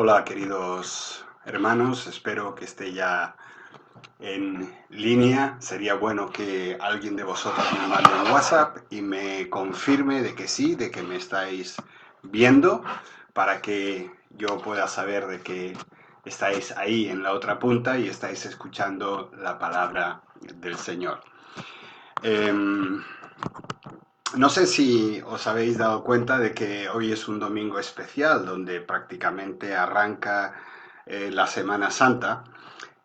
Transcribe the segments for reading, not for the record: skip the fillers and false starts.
Hola queridos hermanos, espero que esté ya en línea. Sería bueno que alguien de vosotros me mande un WhatsApp y me confirme de que sí, de que me estáis viendo, para que yo pueda saber de que estáis ahí en la otra punta y estáis escuchando la palabra del Señor. Em, no sé si os habéis dado cuenta de que hoy es un domingo especial donde prácticamente arranca la Semana Santa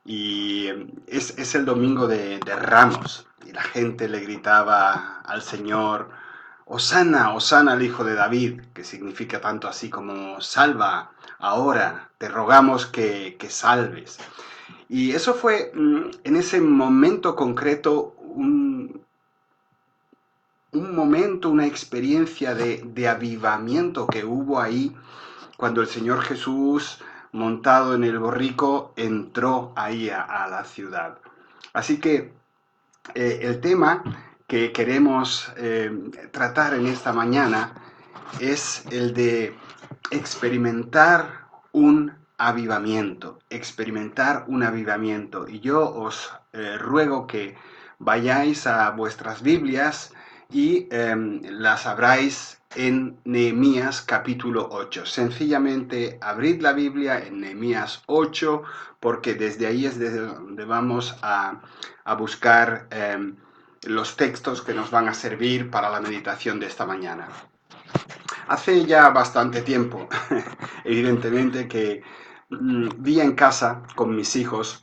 y es el domingo de Ramos y la gente le gritaba al Señor: Hosana, Hosana al Hijo de David, que significa tanto así como salva, ahora te rogamos que salves. Y eso fue en ese momento concreto un momento, una experiencia de avivamiento que hubo ahí cuando el Señor Jesús, montado en el borrico, entró ahí a la ciudad. Así que el tema que queremos tratar en esta mañana es el de experimentar un avivamiento, experimentar un avivamiento. Y yo os ruego que vayáis a vuestras Biblias y las abráis en Nehemías capítulo 8. Sencillamente abrid la Biblia en Nehemías 8 porque desde ahí es desde donde vamos a buscar los textos que nos van a servir para la meditación de esta mañana. Hace ya bastante tiempo, evidentemente, que vi en casa con mis hijos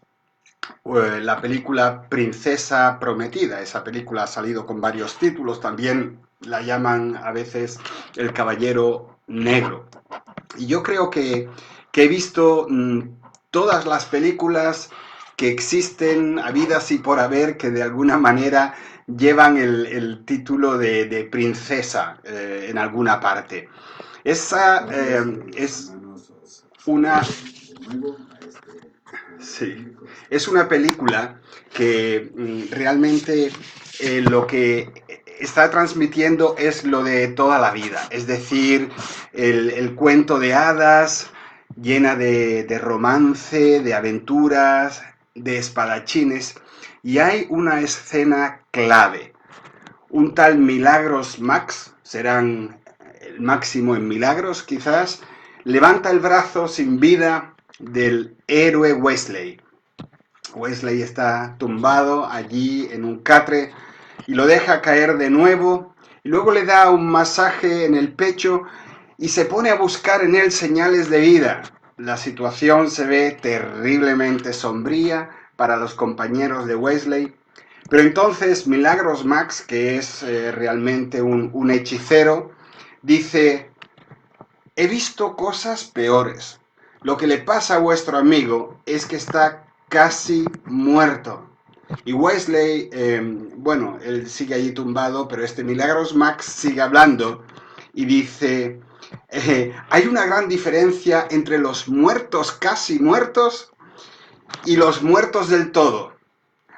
la película Princesa Prometida. Esa película ha salido con varios títulos, también la llaman a veces El Caballero Negro. Y yo creo que he visto todas las películas que existen, habidas y por haber, que de alguna manera llevan el título de princesa en alguna parte. Esa es una... Sí, es una película que realmente lo que está transmitiendo es lo de toda la vida, es decir, el cuento de hadas llena de romance, de aventuras, de espadachines, y hay una escena clave. Un tal Milagros Max, serán el máximo en milagros quizás, levanta el brazo sin vida del héroe Wesley. Wesley está tumbado allí en un catre y lo deja caer de nuevo y luego le da un masaje en el pecho y se pone a buscar en él señales de vida. La situación se ve terriblemente sombría para los compañeros de Wesley, pero entonces Milagros Max, que es realmente un hechicero, dice: he visto cosas peores. Lo que le pasa a vuestro amigo es que está casi muerto. Y Wesley, bueno, él sigue allí tumbado, pero este Milagros Max sigue hablando y dice: hay una gran diferencia entre los muertos casi muertos y los muertos del todo.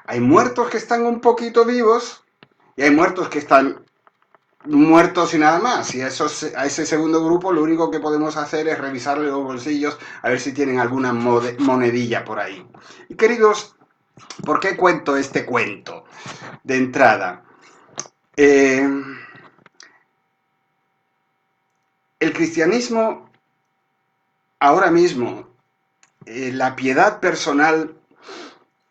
Hay muertos que están un poquito vivos y hay muertos que están muertos y nada más. Y a ese segundo grupo lo único que podemos hacer es revisarle los bolsillos a ver si tienen alguna monedilla por ahí. Y queridos, ¿por qué cuento este cuento? De entrada, el cristianismo ahora mismo, la piedad personal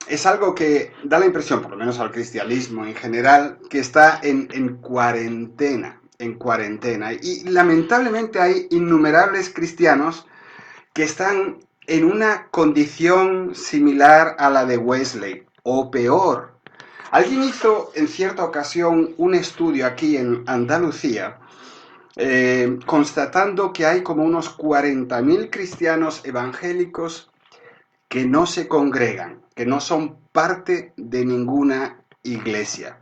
es algo que da la impresión, por lo menos al cristianismo en general, que está en cuarentena, en cuarentena. Y lamentablemente hay innumerables cristianos que están en una condición similar a la de Wesley, o peor. Alguien hizo en cierta ocasión un estudio aquí en Andalucía, constatando que hay como unos 40.000 cristianos evangélicos que no se congregan, que no son parte de ninguna iglesia.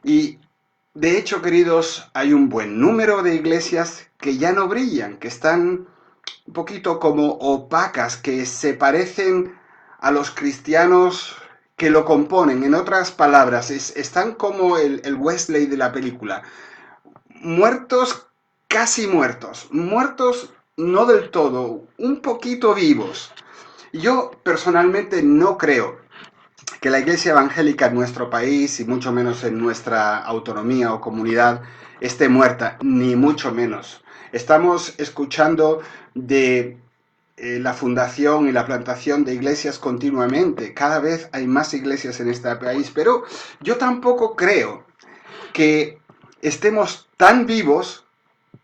Y de hecho, queridos, hay un buen número de iglesias que ya no brillan, que están un poquito como opacas, que se parecen a los cristianos que lo componen. En otras palabras, están como el Wesley de la película, muertos, casi muertos, muertos no del todo, un poquito vivos. Yo personalmente no creo que la iglesia evangélica en nuestro país, y mucho menos en nuestra autonomía o comunidad, esté muerta, ni mucho menos. Estamos escuchando de la fundación y la plantación de iglesias continuamente. Cada vez hay más iglesias en este país, pero yo tampoco creo que estemos tan vivos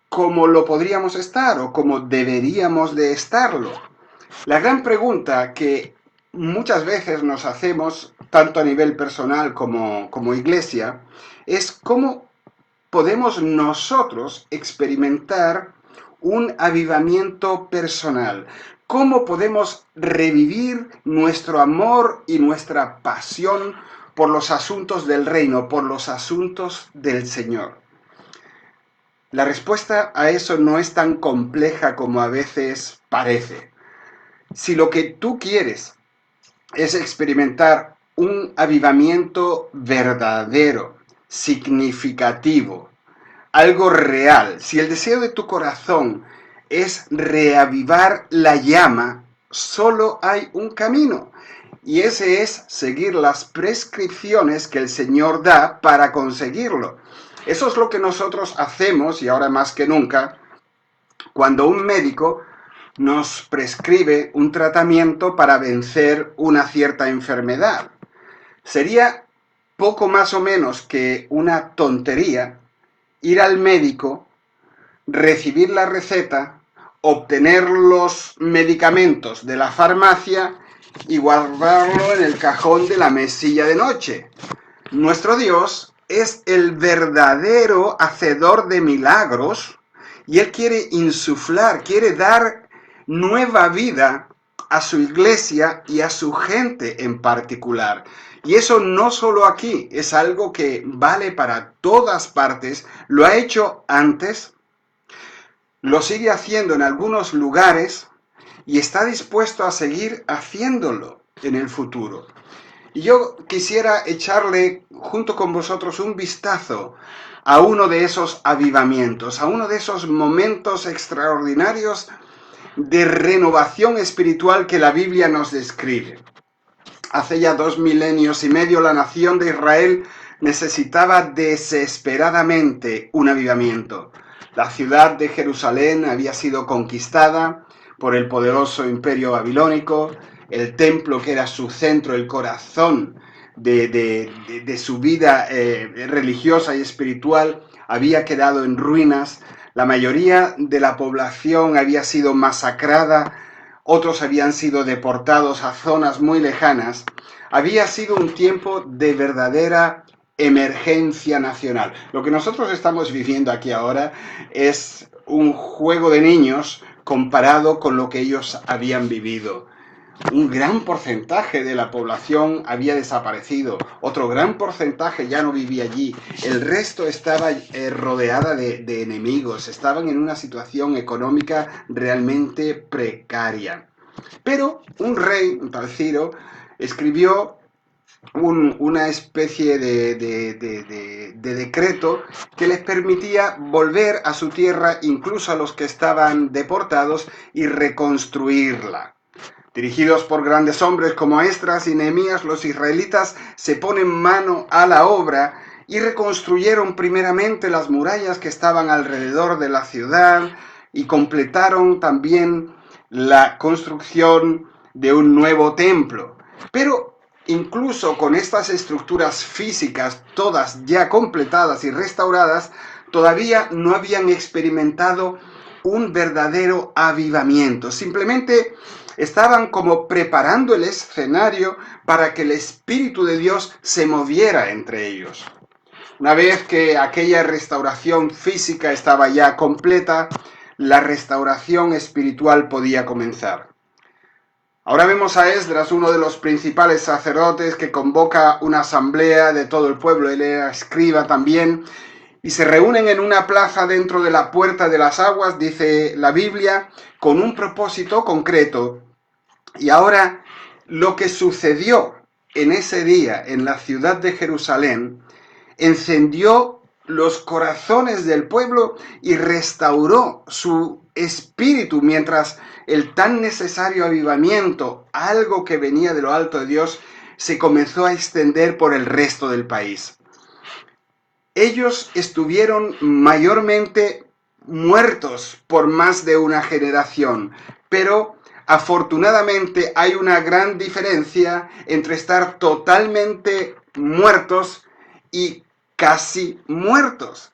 como lo podríamos estar o como deberíamos de estarlo. La gran pregunta que muchas veces nos hacemos, tanto a nivel personal como iglesia, es cómo podemos nosotros experimentar un avivamiento personal. ¿Cómo podemos revivir nuestro amor y nuestra pasión por los asuntos del reino, por los asuntos del Señor? La respuesta a eso no es tan compleja como a veces parece. Si lo que tú quieres es experimentar un avivamiento verdadero, significativo, algo real, si el deseo de tu corazón es reavivar la llama, solo hay un camino, y ese es seguir las prescripciones que el Señor da para conseguirlo. Eso es lo que nosotros hacemos, y ahora más que nunca, cuando un médico nos prescribe un tratamiento para vencer una cierta enfermedad. Sería poco más o menos que una tontería ir al médico, recibir la receta, obtener los medicamentos de la farmacia y guardarlo en el cajón de la mesilla de noche. Nuestro Dios es el verdadero hacedor de milagros y Él quiere insuflar, quiere dar nueva vida a su iglesia y a su gente en particular. Y eso no solo aquí, es algo que vale para todas partes. Lo ha hecho antes, lo sigue haciendo en algunos lugares y está dispuesto a seguir haciéndolo en el futuro. Y yo quisiera echarle junto con vosotros un vistazo a uno de esos avivamientos, a uno de esos momentos extraordinarios de renovación espiritual que la Biblia nos describe. Hace ya 2 milenios y medio la nación de Israel necesitaba desesperadamente un avivamiento. La ciudad de Jerusalén había sido conquistada por el poderoso imperio babilónico, el templo que era su centro, el corazón de su vida religiosa y espiritual, había quedado en ruinas. La mayoría de la población había sido masacrada, otros habían sido deportados a zonas muy lejanas. Había sido un tiempo de verdadera emergencia nacional. Lo que nosotros estamos viviendo aquí ahora es un juego de niños comparado con lo que ellos habían vivido. Un gran porcentaje de la población había desaparecido, otro gran porcentaje ya no vivía allí, el resto estaba rodeada de enemigos, estaban en una situación económica realmente precaria. Pero un rey, un tal Ciro, escribió una especie de decreto que les permitía volver a su tierra, incluso a los que estaban deportados, y reconstruirla. Dirigidos por grandes hombres como Esdras y Nehemías, los israelitas se ponen mano a la obra y reconstruyeron primeramente las murallas que estaban alrededor de la ciudad y completaron también la construcción de un nuevo templo. Pero incluso con estas estructuras físicas, todas ya completadas y restauradas, todavía no habían experimentado un verdadero avivamiento. Simplemente estaban como preparando el escenario para que el Espíritu de Dios se moviera entre ellos. Una vez que aquella restauración física estaba ya completa, la restauración espiritual podía comenzar. Ahora vemos a Esdras, uno de los principales sacerdotes, que convoca una asamblea de todo el pueblo. Él era escriba también, y se reúnen en una plaza dentro de la Puerta de las Aguas, dice la Biblia, con un propósito concreto. Y ahora, lo que sucedió en ese día en la ciudad de Jerusalén encendió los corazones del pueblo y restauró su espíritu, mientras el tan necesario avivamiento, algo que venía de lo alto de Dios, se comenzó a extender por el resto del país. Ellos estuvieron mayormente muertos por más de una generación, pero afortunadamente hay una gran diferencia entre estar totalmente muertos y casi muertos.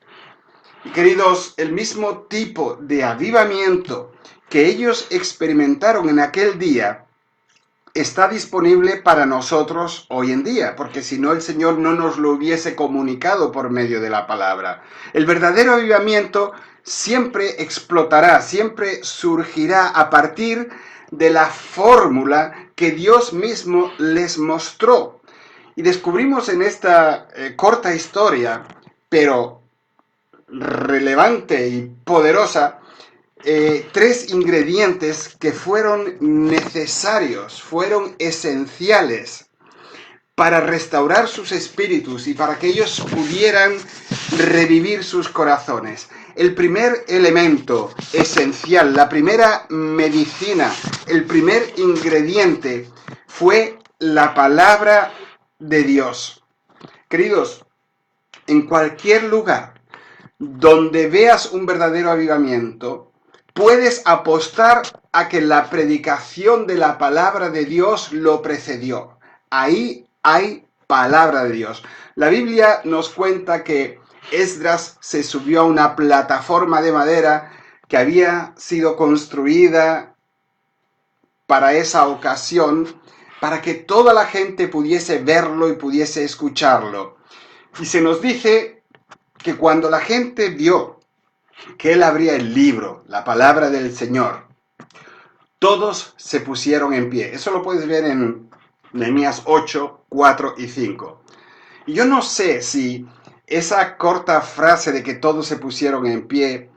Queridos, el mismo tipo de avivamiento que ellos experimentaron en aquel día está disponible para nosotros hoy en día, porque si no el Señor no nos lo hubiese comunicado por medio de la palabra. El verdadero avivamiento siempre explotará, siempre surgirá a partir de la fórmula que Dios mismo les mostró. Y descubrimos en esta corta historia, pero relevante y poderosa, tres ingredientes que fueron necesarios, fueron esenciales para restaurar sus espíritus y para que ellos pudieran revivir sus corazones. El primer elemento esencial, la primera medicina, el primer ingrediente fue la palabra de Dios. Queridos, en cualquier lugar donde veas un verdadero avivamiento, puedes apostar a que la predicación de la palabra de Dios lo precedió. Ahí hay palabra de Dios. La Biblia nos cuenta que Esdras se subió a una plataforma de madera que había sido construida para esa ocasión, para que toda la gente pudiese verlo y pudiese escucharlo. Y se nos dice que cuando la gente vio que él abría el libro, la palabra del Señor, todos se pusieron en pie. Eso lo puedes ver en Nehemías 8, 4 y 5. Y yo no sé si esa corta frase de que todos se pusieron en pie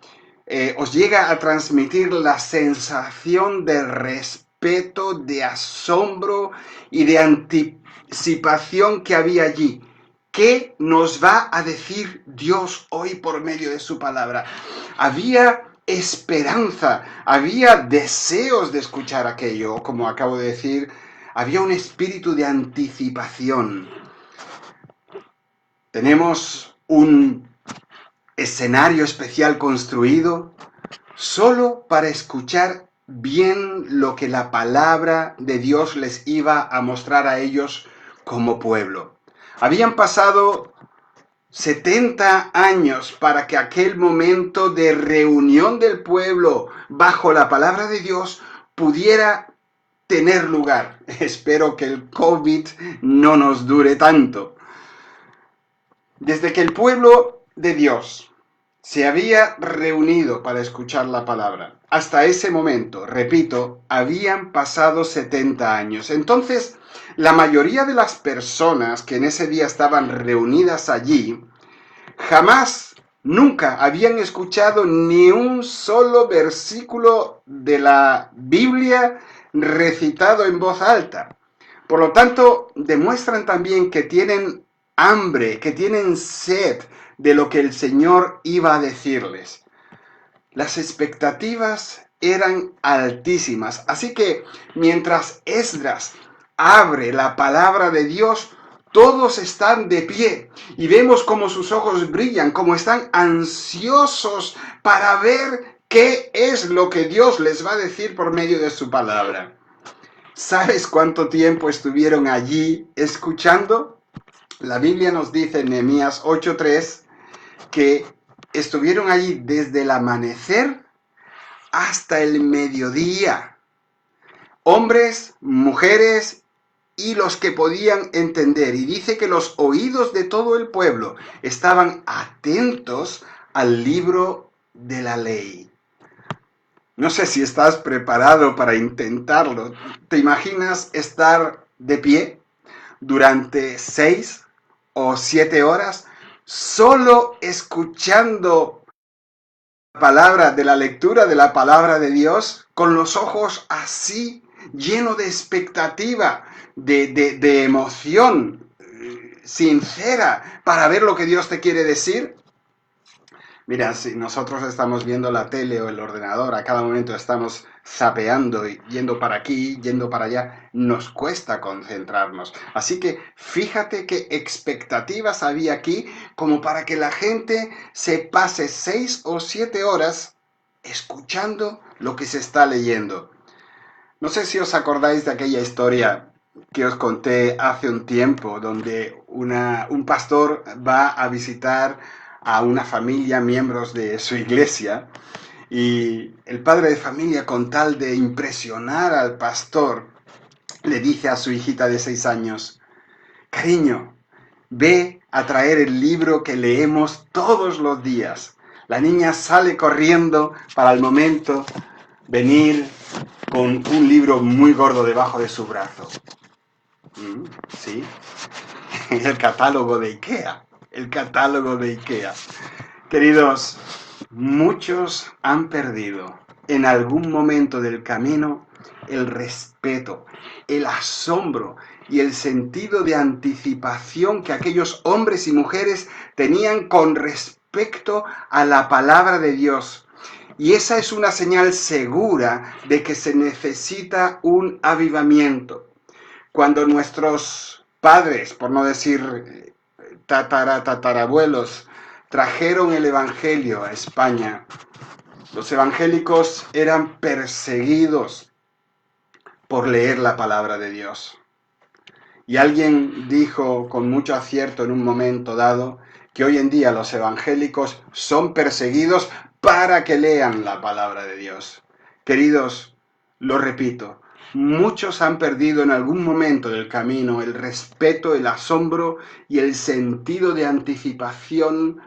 os llega a transmitir la sensación de respeto, de asombro y de anticipación que había allí. ¿Qué nos va a decir Dios hoy por medio de su palabra? Había esperanza, había deseos de escuchar aquello, como acabo de decir, había un espíritu de anticipación. Tenemos un escenario especial construido solo para escuchar bien lo que la palabra de Dios les iba a mostrar a ellos como pueblo. Habían pasado 70 años para que aquel momento de reunión del pueblo bajo la palabra de Dios pudiera tener lugar. Espero que el COVID no nos dure tanto. Desde que el pueblo de Dios se había reunido para escuchar la palabra, hasta ese momento, repito, habían pasado 70 años. Entonces, la mayoría de las personas que en ese día estaban reunidas allí, jamás, nunca habían escuchado ni un solo versículo de la Biblia recitado en voz alta. Por lo tanto, demuestran también que tienen hambre, que tienen sed de lo que el Señor iba a decirles. Las expectativas eran altísimas. Así que mientras Esdras abre la palabra de Dios, todos están de pie y vemos cómo sus ojos brillan, cómo están ansiosos para ver qué es lo que Dios les va a decir por medio de su palabra. ¿Sabes cuánto tiempo estuvieron allí escuchando? La Biblia nos dice en Nehemías 8:3 que estuvieron allí desde el amanecer hasta el mediodía. Hombres, mujeres y los que podían entender. Y dice que los oídos de todo el pueblo estaban atentos al libro de la ley. No sé si estás preparado para intentarlo. ¿Te imaginas estar de pie durante 6 o 7 horas solo escuchando la palabra de la lectura de la palabra de Dios, con los ojos así, lleno de expectativa, de emoción sincera para ver lo que Dios te quiere decir? Mira, si nosotros estamos viendo la tele o el ordenador, a cada momento estamos zapeando y yendo para aquí, yendo para allá, nos cuesta concentrarnos. Así que fíjate qué expectativas había aquí como para que la gente se pase 6 o 7 horas escuchando lo que se está leyendo. No sé si os acordáis de aquella historia que os conté hace un tiempo, donde un pastor va a visitar a una familia, miembros de su iglesia, y el padre de familia, con tal de impresionar al pastor, le dice a su hijita de 6 años: cariño, ve a traer el libro que leemos todos los días. La niña sale corriendo para el momento venir con un libro muy gordo debajo de su brazo. Sí, el catálogo de IKEA. El catálogo de IKEA. Queridos, muchos han perdido en algún momento del camino el respeto, el asombro y el sentido de anticipación que aquellos hombres y mujeres tenían con respecto a la palabra de Dios. Y esa es una señal segura de que se necesita un avivamiento. Cuando nuestros padres, por no decir tatarabuelos, trajeron el Evangelio a España, los evangélicos eran perseguidos por leer la palabra de Dios. Y alguien dijo con mucho acierto en un momento dado que hoy en día los evangélicos son perseguidos para que lean la palabra de Dios. Queridos, lo repito, muchos han perdido en algún momento del camino el respeto, el asombro y el sentido de anticipación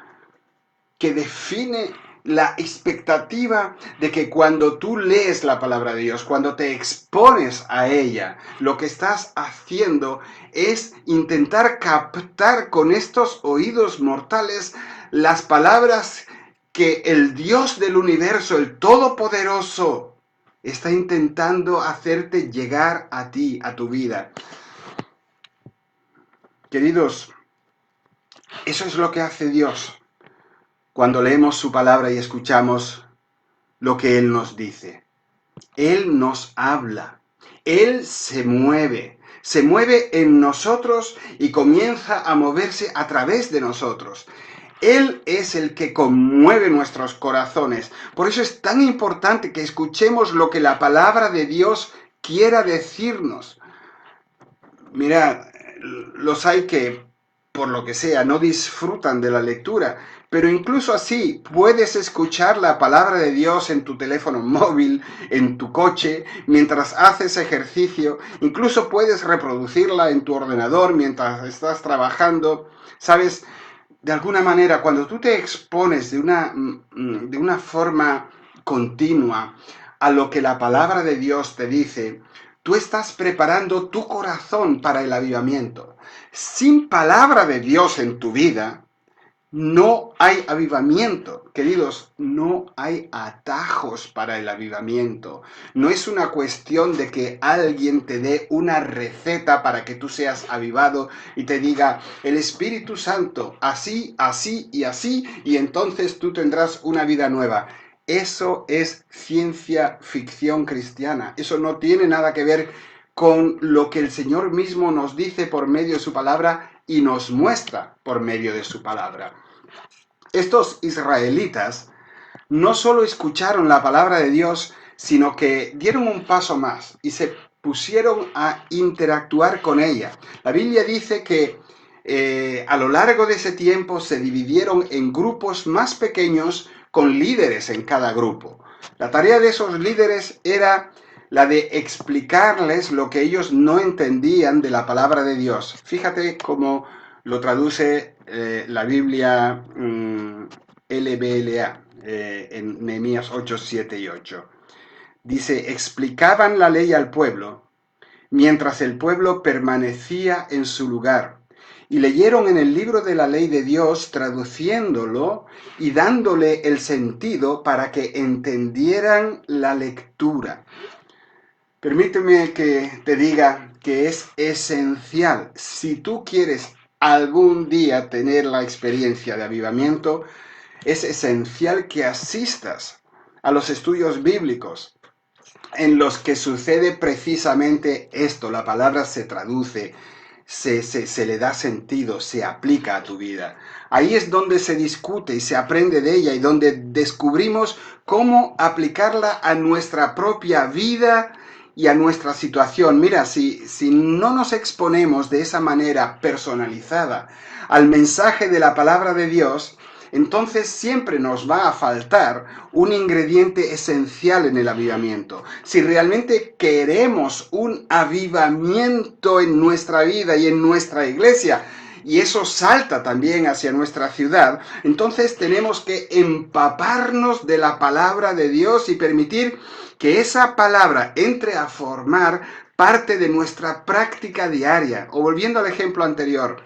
que define la expectativa de que cuando tú lees la palabra de Dios, cuando te expones a ella, lo que estás haciendo es intentar captar con estos oídos mortales las palabras que el Dios del universo, el Todopoderoso, está intentando hacerte llegar a ti, a tu vida. Queridos, eso es lo que hace Dios cuando leemos su palabra y escuchamos lo que Él nos dice. Él nos habla, Él se mueve en nosotros y comienza a moverse a través de nosotros. Él es el que conmueve nuestros corazones. Por eso es tan importante que escuchemos lo que la palabra de Dios quiera decirnos. Mirad, los hay que, por lo que sea, no disfrutan de la lectura, pero incluso así puedes escuchar la palabra de Dios en tu teléfono móvil, en tu coche, mientras haces ejercicio, incluso puedes reproducirla en tu ordenador mientras estás trabajando. ¿Sabes? De alguna manera, cuando tú te expones de una forma continua a lo que la palabra de Dios te dice, tú estás preparando tu corazón para el avivamiento. Sin palabra de Dios en tu vida, no hay avivamiento. Queridos, no hay atajos para el avivamiento. No es una cuestión de que alguien te dé una receta para que tú seas avivado y te diga: el Espíritu Santo, así, así y así, y entonces tú tendrás una vida nueva. Eso es ciencia ficción cristiana. Eso no tiene nada que ver con lo que el Señor mismo nos dice por medio de su palabra y nos muestra por medio de su palabra. Estos israelitas no solo escucharon la palabra de Dios, sino que dieron un paso más y se pusieron a interactuar con ella. La Biblia dice que a lo largo de ese tiempo se dividieron en grupos más pequeños con líderes en cada grupo. La tarea de esos líderes era la de explicarles lo que ellos no entendían de la palabra de Dios. Fíjate cómo lo traduce la Biblia LBLA en Nehemías 8, 7 y 8. Dice: explicaban la ley al pueblo, mientras el pueblo permanecía en su lugar, y leyeron en el libro de la ley de Dios, traduciéndolo y dándole el sentido para que entendieran la lectura. Permíteme que te diga que es esencial, si tú quieres algún día tener la experiencia de avivamiento, es esencial que asistas a los estudios bíblicos en los que sucede precisamente esto. La palabra se traduce, se le da sentido, se aplica a tu vida. Ahí es donde se discute y se aprende de ella y donde descubrimos cómo aplicarla a nuestra propia vida y a nuestra situación. Mira, si no nos exponemos de esa manera personalizada al mensaje de la palabra de Dios, entonces siempre nos va a faltar un ingrediente esencial en el avivamiento. Si realmente queremos un avivamiento en nuestra vida y en nuestra iglesia, y eso salta también hacia nuestra ciudad, entonces tenemos que empaparnos de la palabra de Dios y permitir que esa palabra entre a formar parte de nuestra práctica diaria. O volviendo al ejemplo anterior,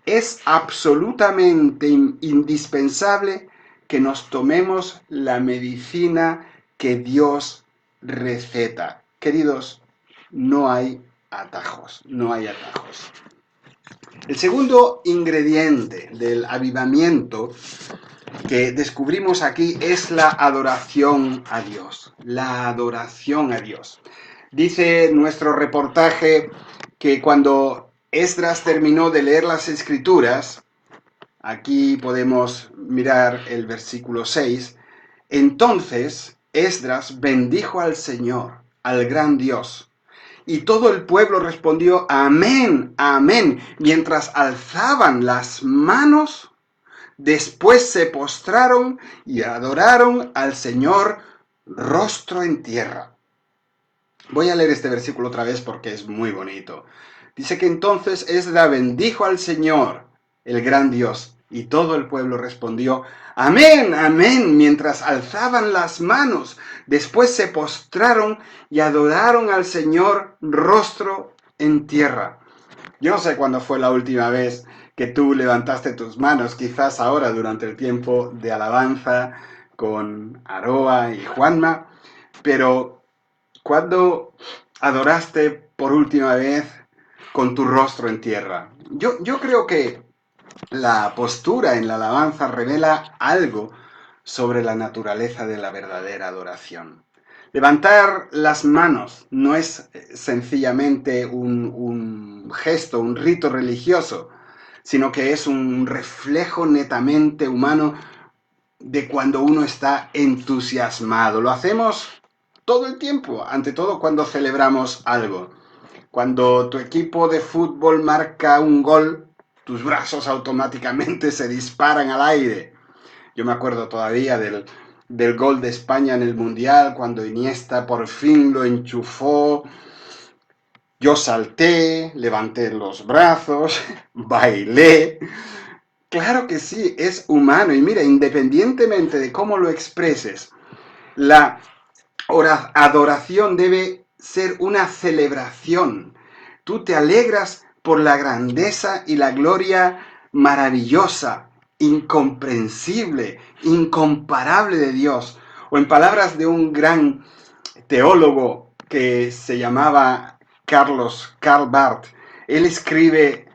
es absolutamente indispensable que nos tomemos la medicina que Dios receta. Queridos, no hay atajos, no hay atajos. El segundo ingrediente del avivamiento que descubrimos aquí es la adoración a Dios. La adoración a Dios. Dice nuestro reportaje que cuando Esdras terminó de leer las Escrituras, aquí podemos mirar el versículo 6, entonces Esdras bendijo al Señor, al gran Dios. Y todo el pueblo respondió, amén, amén, mientras alzaban las manos. Después se postraron y adoraron al Señor rostro en tierra. Voy a leer este versículo otra vez porque es muy bonito. Dice que entonces Esdras bendijo al Señor, el gran Dios, y todo el pueblo respondió, amén, amén, mientras alzaban las manos. Después se postraron y adoraron al Señor rostro en tierra. Yo no sé cuándo fue la última vez que tú levantaste tus manos, quizás ahora durante el tiempo de alabanza con Aroa y Juanma, pero ¿cuándo adoraste por última vez con tu rostro en tierra? Yo creo que la postura en la alabanza revela algo sobre la naturaleza de la verdadera adoración. Levantar las manos no es sencillamente un gesto, un rito religioso, sino que es un reflejo netamente humano de cuando uno está entusiasmado. Lo hacemos todo el tiempo, ante todo cuando celebramos algo. Cuando tu equipo de fútbol marca un gol, tus brazos automáticamente se disparan al aire. Yo me acuerdo todavía del gol de España en el Mundial, cuando Iniesta por fin lo enchufó. Yo salté, levanté los brazos, bailé. Claro que sí, es humano. Y mira, independientemente de cómo lo expreses, la adoración debe ser una celebración. Tú te alegras por la grandeza y la gloria maravillosa, incomprensible, incomparable de Dios. O en palabras de un gran teólogo que se llamaba Karl Barth, él escribe,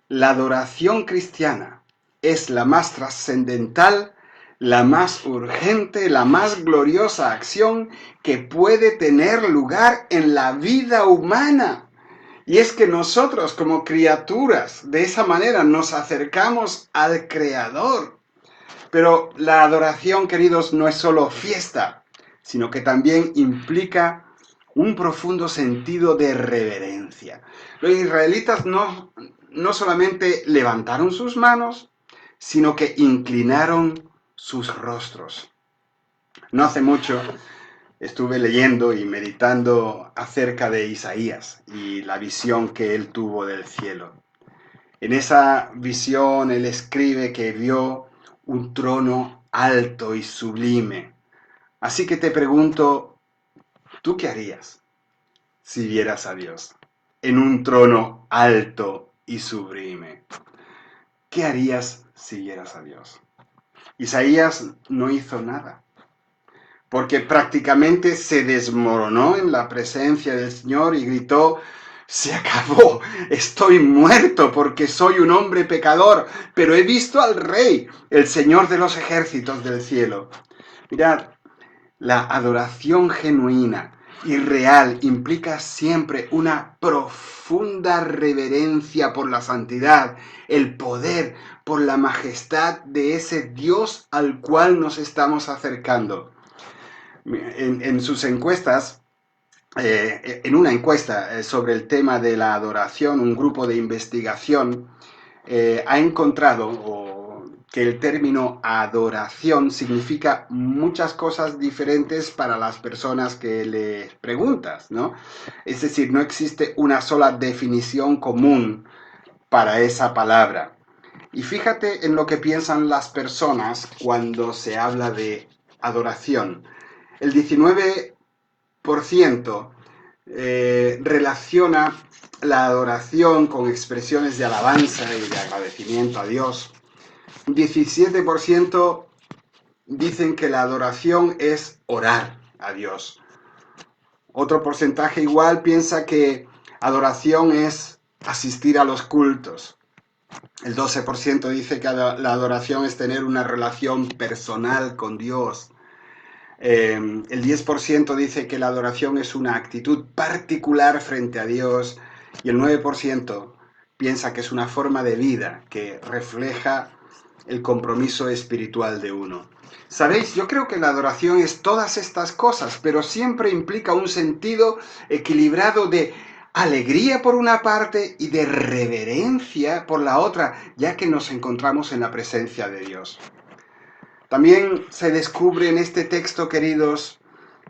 la adoración cristiana es la más trascendental, la más urgente, la más gloriosa acción que puede tener lugar en la vida humana. Y es que nosotros como criaturas de esa manera nos acercamos al Creador. Pero la adoración, queridos, no es solo fiesta, sino que también implica un profundo sentido de reverencia. Los israelitas no solamente levantaron sus manos, sino que inclinaron sus rostros. No hace mucho estuve leyendo y meditando acerca de Isaías y la visión que él tuvo del cielo. En esa visión él escribe que vio un trono alto y sublime. Así que te pregunto, ¿tú qué harías si vieras a Dios en un trono alto y sublime? ¿Qué harías si vieras a Dios? Isaías no hizo nada, porque prácticamente se desmoronó en la presencia del Señor y gritó, Se acabó, estoy muerto porque soy un hombre pecador, pero he visto al Rey, el Señor de los ejércitos del cielo. Mirad, la adoración genuina y real implica siempre una profunda reverencia por la santidad, el poder, por la majestad de ese Dios al cual nos estamos acercando. En sus encuestas, en una encuesta sobre el tema de la adoración, un grupo de investigación ha encontrado que el término adoración significa muchas cosas diferentes para las personas que le preguntas, ¿no? Es decir, no existe una sola definición común para esa palabra. Y fíjate en lo que piensan las personas cuando se habla de adoración. El 19% relaciona la adoración con expresiones de alabanza y de agradecimiento a Dios. 17% dicen que la adoración es orar a Dios. Otro porcentaje igual piensa que adoración es asistir a los cultos. El 12% dice que la adoración es tener una relación personal con Dios. El 10% dice que la adoración es una actitud particular frente a Dios y el 9% piensa que es una forma de vida que refleja el compromiso espiritual de uno. ¿Sabéis? Yo creo que la adoración es todas estas cosas, pero siempre implica un sentido equilibrado de alegría por una parte y de reverencia por la otra, ya que nos encontramos en la presencia de Dios. También se descubre en este texto, queridos,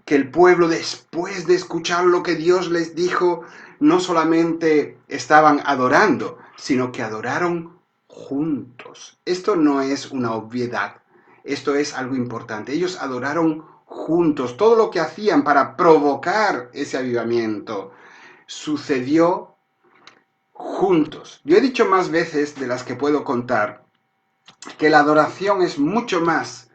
que el pueblo, después de escuchar lo que Dios les dijo, no solamente estaban adorando, sino que adoraron juntos. Esto no es una obviedad, esto es algo importante. Ellos adoraron juntos. Todo lo que hacían para provocar ese avivamiento sucedió juntos. Yo he dicho más veces de las que puedo contar que la adoración es mucho más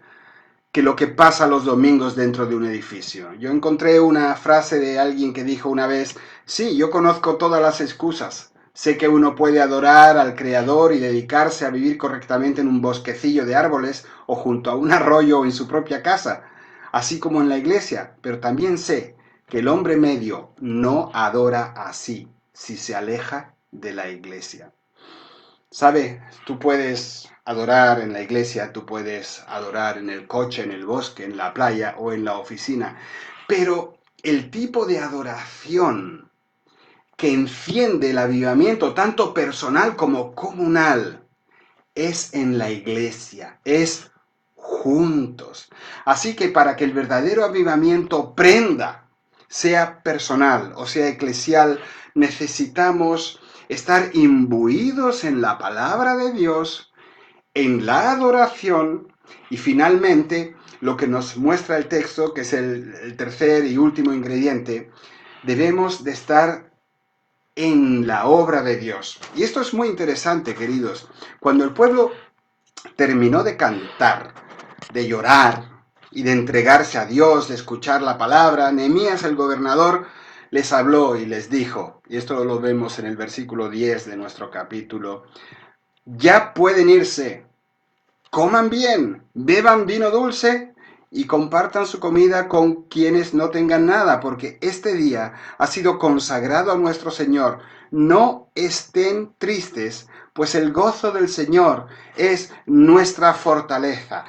que lo que pasa los domingos dentro de un edificio. Yo encontré una frase de alguien que dijo una vez: sí, yo conozco todas las excusas. Sé que uno puede adorar al Creador y dedicarse a vivir correctamente en un bosquecillo de árboles o junto a un arroyo o en su propia casa, así como en la iglesia, pero también sé que el hombre medio no adora así si se aleja de la iglesia. ¿Sabe? Tú puedes adorar en la iglesia, tú puedes adorar en el coche, en el bosque, en la playa o en la oficina, pero el tipo de adoración que enciende el avivamiento, tanto personal como comunal, es en la iglesia, es juntos. Así que para que el verdadero avivamiento prenda, sea personal o sea eclesial, necesitamos estar imbuidos en la palabra de Dios, en la adoración y finalmente lo que nos muestra el texto, que es el tercer y último ingrediente, debemos de estar en la obra de Dios. Y esto es muy interesante, queridos. Cuando el pueblo terminó de cantar, de llorar y de entregarse a Dios, de escuchar la palabra, Nehemías el gobernador les habló y les dijo, y esto lo vemos en el versículo 10 de nuestro capítulo: ya pueden irse, coman bien, beban vino dulce y compartan su comida con quienes no tengan nada, porque este día ha sido consagrado a nuestro Señor. No estén tristes, pues el gozo del Señor es nuestra fortaleza.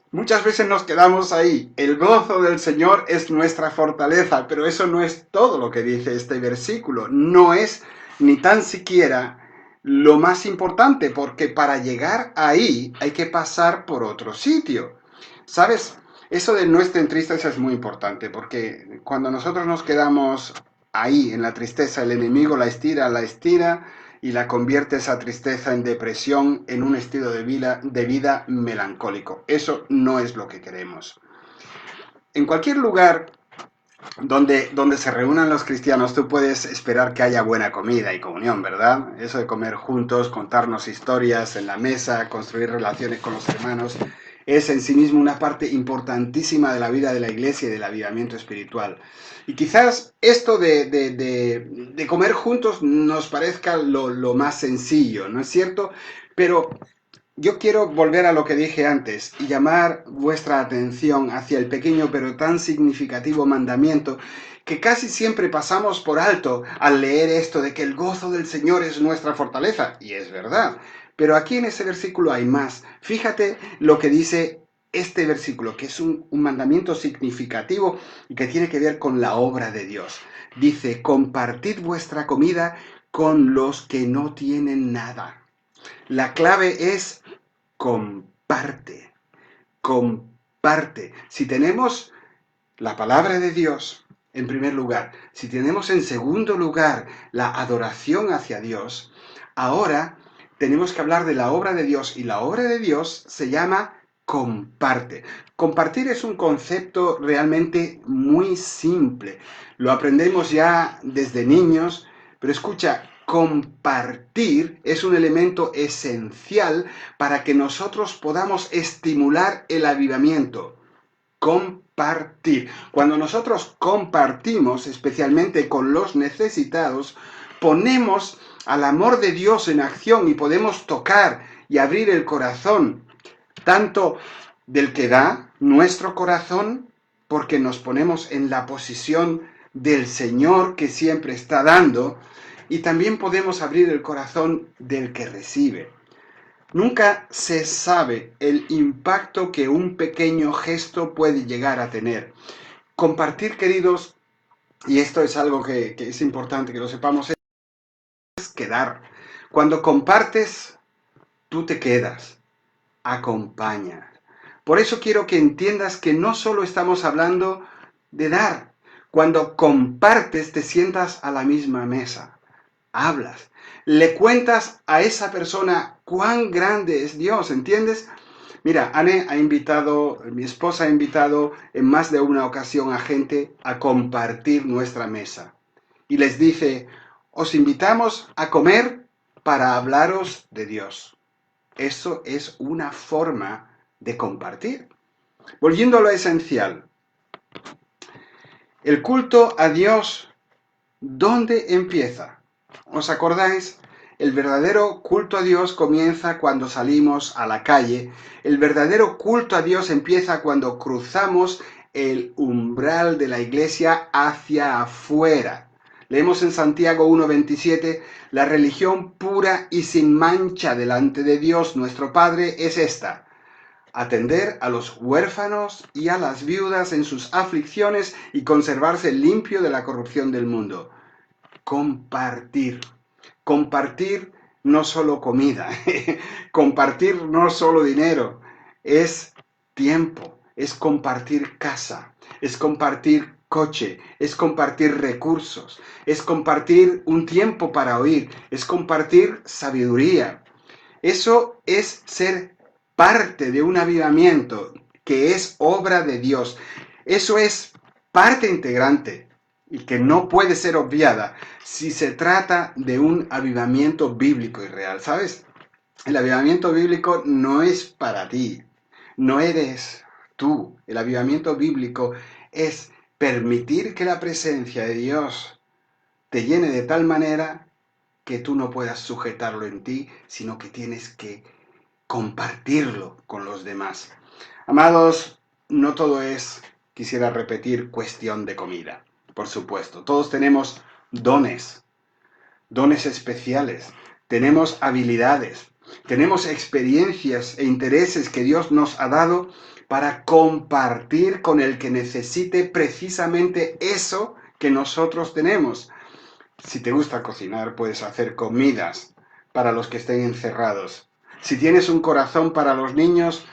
Muchas veces nos quedamos ahí. El gozo del Señor es nuestra fortaleza, pero eso no es todo lo que dice este versículo. No es ni tan siquiera lo más importante, porque para llegar ahí hay que pasar por otro sitio. ¿Sabes? Eso de no estén tristes es muy importante, porque cuando nosotros nos quedamos ahí en la tristeza, el enemigo la estira y la convierte esa tristeza en depresión, en un estilo de vida melancólico. Eso no es lo que queremos. En cualquier lugar donde se reúnan los cristianos, tú puedes esperar que haya buena comida y comunión, ¿verdad? Eso de comer juntos, contarnos historias en la mesa, construir relaciones con los hermanos, es en sí mismo una parte importantísima de la vida de la iglesia y del avivamiento espiritual. Y quizás esto de comer juntos nos parezca lo más sencillo, ¿no es cierto? Pero yo quiero volver a lo que dije antes y llamar vuestra atención hacia el pequeño pero tan significativo mandamiento que casi siempre pasamos por alto al leer esto de que el gozo del Señor es nuestra fortaleza. Y es verdad. Pero aquí en ese versículo hay más. Fíjate lo que dice este versículo, que es un mandamiento significativo y que tiene que ver con la obra de Dios. Dice, compartid vuestra comida con los que no tienen nada. La clave es comparte, comparte. Si tenemos la palabra de Dios en primer lugar, si tenemos en segundo lugar la adoración hacia Dios, ahora tenemos que hablar de la obra de Dios y la obra de Dios se llama comparte. Compartir es un concepto realmente muy simple. Lo aprendemos ya desde niños, pero escucha, compartir es un elemento esencial para que nosotros podamos estimular el avivamiento. Compartir. Cuando nosotros compartimos, especialmente con los necesitados, ponemos al amor de Dios en acción y podemos tocar y abrir el corazón, tanto del que da nuestro corazón, porque nos ponemos en la posición del Señor que siempre está dando, y también podemos abrir el corazón del que recibe. Nunca se sabe el impacto que un pequeño gesto puede llegar a tener. Compartir, queridos, y esto es algo que es importante que lo sepamos, es quedar. Cuando compartes, tú te quedas, acompañas. Por eso quiero que entiendas que no solo estamos hablando de dar. Cuando compartes, te sientas a la misma mesa, hablas, le cuentas a esa persona cuán grande es Dios, ¿entiendes? Mira, mi esposa ha invitado en más de una ocasión a gente a compartir nuestra mesa. Y les dice, os invitamos a comer para hablaros de Dios. Eso es una forma de compartir. Volviendo a lo esencial, el culto a Dios, ¿dónde empieza? ¿Os acordáis? El verdadero culto a Dios comienza cuando salimos a la calle. El verdadero culto a Dios empieza cuando cruzamos el umbral de la iglesia hacia afuera. Leemos en Santiago 1:27, la religión pura y sin mancha delante de Dios nuestro Padre es esta: atender a los huérfanos y a las viudas en sus aflicciones y conservarse limpio de la corrupción del mundo. Compartir. Compartir no solo comida, compartir no solo dinero, es tiempo, es compartir casa, es compartir coche, es compartir recursos, es compartir un tiempo para oír, es compartir sabiduría. Eso es ser parte de un avivamiento que es obra de Dios. Eso es parte integrante y que no puede ser obviada si se trata de un avivamiento bíblico y real, ¿sabes? El avivamiento bíblico no es para ti, no eres tú. El avivamiento bíblico es permitir que la presencia de Dios te llene de tal manera que tú no puedas sujetarlo en ti, sino que tienes que compartirlo con los demás. Amados, no todo es, quisiera repetir, cuestión de comida. Por supuesto, todos tenemos dones, dones especiales, tenemos habilidades, tenemos experiencias e intereses que Dios nos ha dado para compartir con el que necesite precisamente eso que nosotros tenemos. Si te gusta cocinar, puedes hacer comidas para los que estén encerrados. Si tienes un corazón para los niños,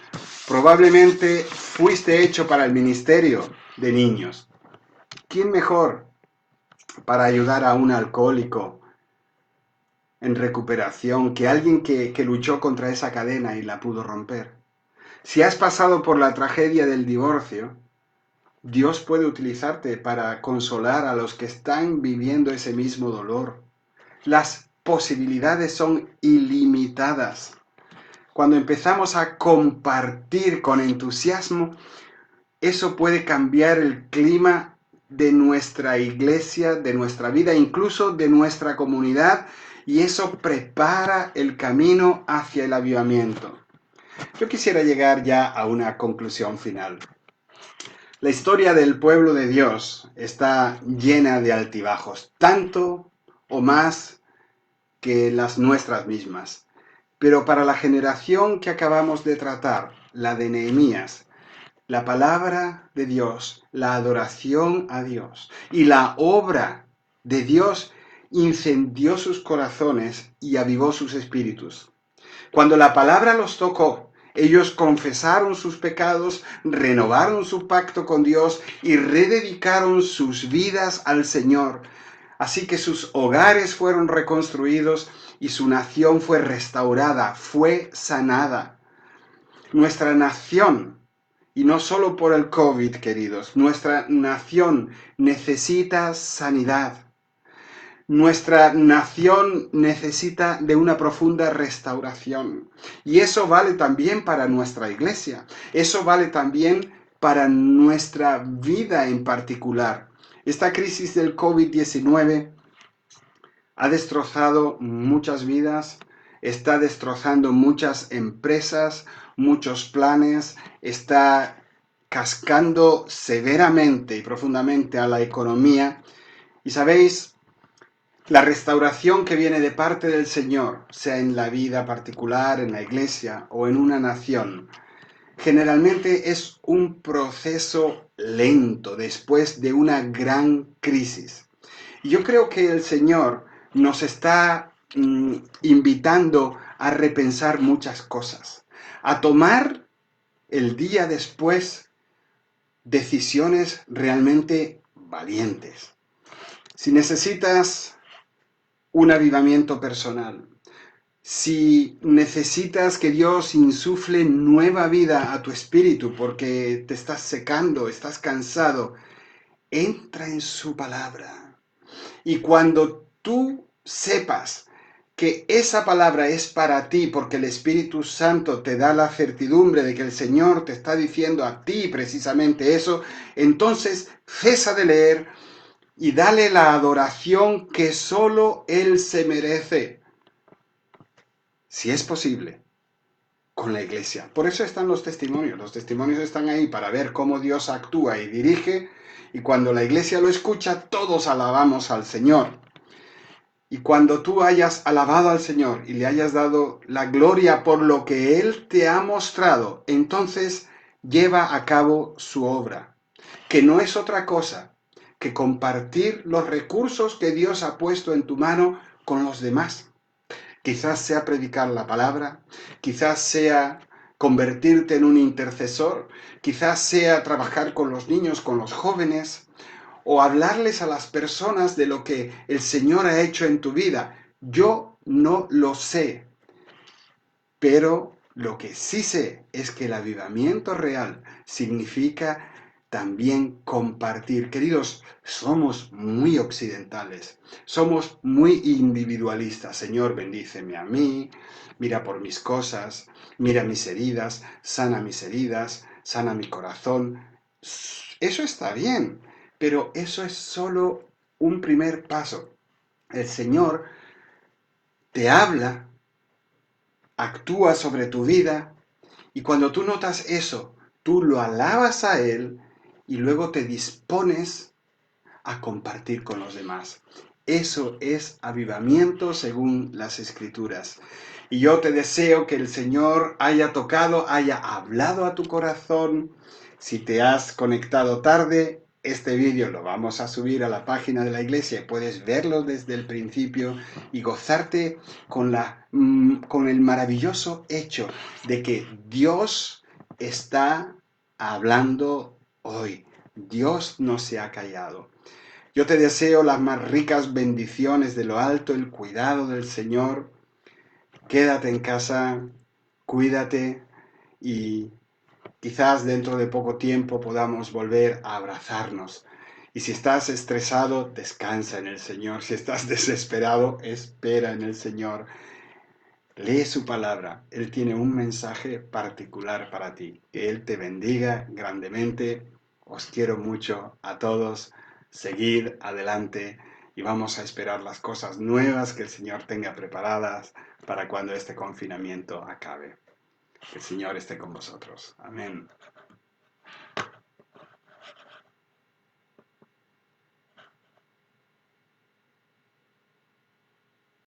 probablemente fuiste hecho para el ministerio de niños. ¿Quién mejor para ayudar a un alcohólico en recuperación que alguien que luchó contra esa cadena y la pudo romper? Si has pasado por la tragedia del divorcio, Dios puede utilizarte para consolar a los que están viviendo ese mismo dolor. Las posibilidades son ilimitadas. cuando empezamos a compartir con entusiasmo, eso puede cambiar el clima de nuestra iglesia, de nuestra vida, incluso de nuestra comunidad, y eso prepara el camino hacia el avivamiento. Yo quisiera llegar ya a una conclusión final. La historia del pueblo de Dios está llena de altibajos, tanto o más que las nuestras mismas. Pero para la generación que acabamos de tratar, la de Nehemías, la palabra de Dios, la adoración a Dios y la obra de Dios incendió sus corazones y avivó sus espíritus. Cuando la palabra los tocó, ellos confesaron sus pecados, renovaron su pacto con Dios y rededicaron sus vidas al Señor. Así que sus hogares fueron reconstruidos y su nación fue restaurada, fue sanada. Nuestra nación, y no solo por el COVID, queridos, nuestra nación necesita sanidad. Nuestra nación necesita de una profunda restauración. Y eso vale también para nuestra iglesia. Eso vale también para nuestra vida en particular. Esta crisis del COVID-19 ha destrozado muchas vidas, está destrozando muchas empresas, muchos planes, está cascando severamente y profundamente a la economía. Y sabéis, la restauración que viene de parte del Señor, sea en la vida particular, en la iglesia o en una nación, generalmente es un proceso lento después de una gran crisis. Y yo creo que el Señor nos está invitando a repensar muchas cosas, a tomar el día después decisiones realmente valientes. Si necesitas un avivamiento personal, si necesitas que Dios insufle nueva vida a tu espíritu porque te estás secando, estás cansado, entra en su palabra. Y cuando tú sepas que esa palabra es para ti porque el Espíritu Santo te da la certidumbre de que el Señor te está diciendo a ti precisamente eso, entonces cesa de leer y dale la adoración que solo Él se merece, si es posible, con la iglesia. Por eso están los testimonios están ahí para ver cómo Dios actúa y dirige, y cuando la iglesia lo escucha, todos alabamos al Señor. Y cuando tú hayas alabado al Señor y le hayas dado la gloria por lo que Él te ha mostrado, entonces lleva a cabo su obra, que no es otra cosa que compartir los recursos que Dios ha puesto en tu mano con los demás. Quizás sea predicar la palabra, quizás sea convertirte en un intercesor, quizás sea trabajar con los niños, con los jóvenes, o hablarles a las personas de lo que el Señor ha hecho en tu vida. Yo no lo sé, pero lo que sí sé es que el avivamiento real significa también compartir. Queridos, somos muy occidentales, somos muy individualistas. Señor, bendíceme a mí, mira por mis cosas, mira mis heridas, sana mi corazón. Eso está bien, pero eso es solo un primer paso. El Señor te habla, actúa sobre tu vida, y cuando tú notas eso, tú lo alabas a Él y luego te dispones a compartir con los demás. Eso es avivamiento según las Escrituras. Y yo te deseo que el Señor haya tocado, haya hablado a tu corazón. Si te has conectado tarde, este vídeo lo vamos a subir a la página de la iglesia y puedes verlo desde el principio y gozarte con el maravilloso hecho de que Dios está hablando hoy. Dios no se ha callado. Yo te deseo las más ricas bendiciones de lo alto, el cuidado del Señor. Quédate en casa, cuídate y quizás dentro de poco tiempo podamos volver a abrazarnos. Y si estás estresado, descansa en el Señor. Si estás desesperado, espera en el Señor. lee su palabra. Él tiene un mensaje particular para ti. Que Él te bendiga grandemente. Os quiero mucho a todos. Seguid adelante y vamos a esperar las cosas nuevas que el Señor tenga preparadas para cuando este confinamiento acabe. Que el Señor esté con vosotros. Amén.